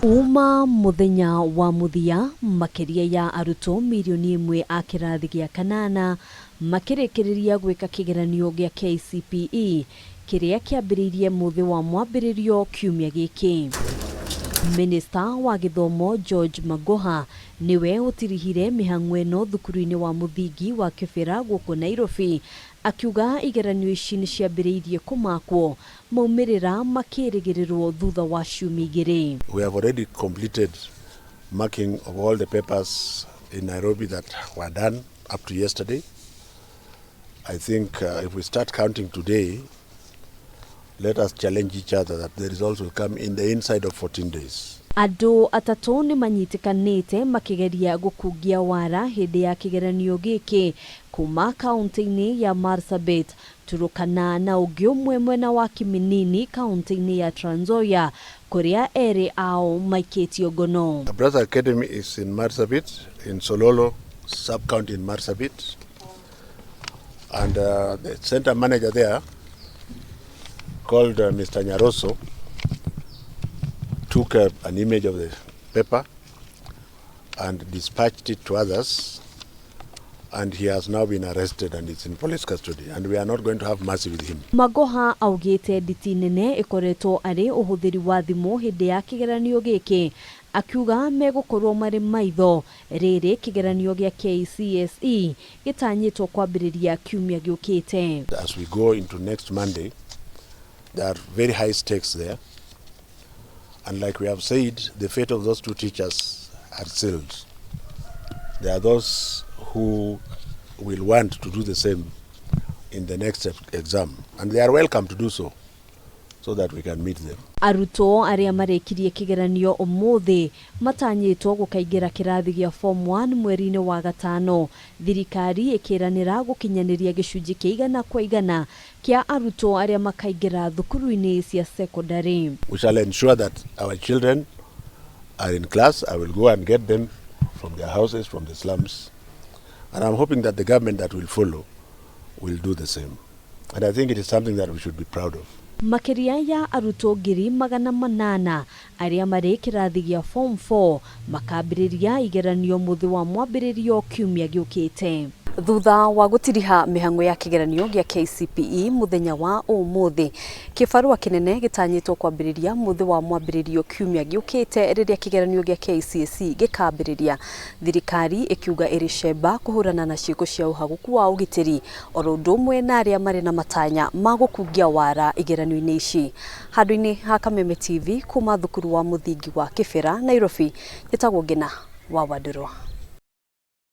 Uma muthenya wa muthia makiria ya arutwo milioni imwe a kirathi gya kanana makirekereria gwika kigeranio gya KCPE kiria kiambiriirie muthi wa mwambiririo ciumia giki. Minister wa githomo George Magoha niwe utirihire mihang'o ino thukuru-ini wa muthingi wa Kibera guku Nairobi, akiuga igeranio ici ni ciambiriirie kumakwo Maumirira makanirirwo thutha wa ciumia igiri. We have already completed marking of all the papers in Nairobi that were done up to yesterday. I think if we start counting today, let us challenge each other that the results will come in the inside of 14 days. Ando atatu ni manyitikanite makigeria gukungia wara hindi ya kigeranio giki kuma kaunti-ini ya Marsabit, Turukana na ungi umwe mwena wa Kiminini kaunti-ini ya Trans Nzoia, kuria eri ao maiketio gono. The Brother Academy is in Marsabit, in Sololo sub-county in Marsabit, and the center manager there called Mr. Nyaroso took an image of the paper and dispatched it to others, and he has now been arrested and is in police custody, and we are not going to have mercy with him. Magoha augite nditi nene ikoretwo ari uhuthiri wa thimu hindi ya kigeranio giki, akiuga megukorwo mari maitho riri kigeranio gya KCSE gitanyitwo kwambiriria kiumia giukite. As we go into next Monday, there are very high stakes there, and like we have said, the fate of those two teachers are sealed. There are those who will want to do the same in the next exam, and they are welcome to do so that we can meet them. Aruto aria marekirie kigeranio umuthi matanyitwo gukaingira kirathi gya form 1 mweri-ini wa gatano, thirikari ikiranira gukinyaniria gicunji kia 100% kia aruto aria makaingira thukuru-ini cia secondary. We shall ensure that our children are in class. I will go and get them from their houses, from the slums, and I'm hoping that the government that will follow will do the same. And I think it is something that we should be proud of. Makiria ya aruto ngiri 800 aria mari kirathi gya form 4 makambiriria igeranio muthi wa mwambiririo kiumia giukite. Thutha wa gutiriha mihang'o ya kigeranio gya KCPE muthenya wa umuthi, kibarua kinene gitanyitwo kwambiriria muthi wa mwambiririo kiumia giukite riria kigeranio gya KCSE gikambiriria, thirikari ikiuga iricemba kuhurana na ciiko cia uhaguku wa ugitiri orundu mwe na aria mari na matanya magukungia wara igeranio-ini ici. Handu-ini ha Kameme TV kuma thukuru wa muthingi wa Kibera, Nairobi, gitagwo Ngina wa Wadurwa.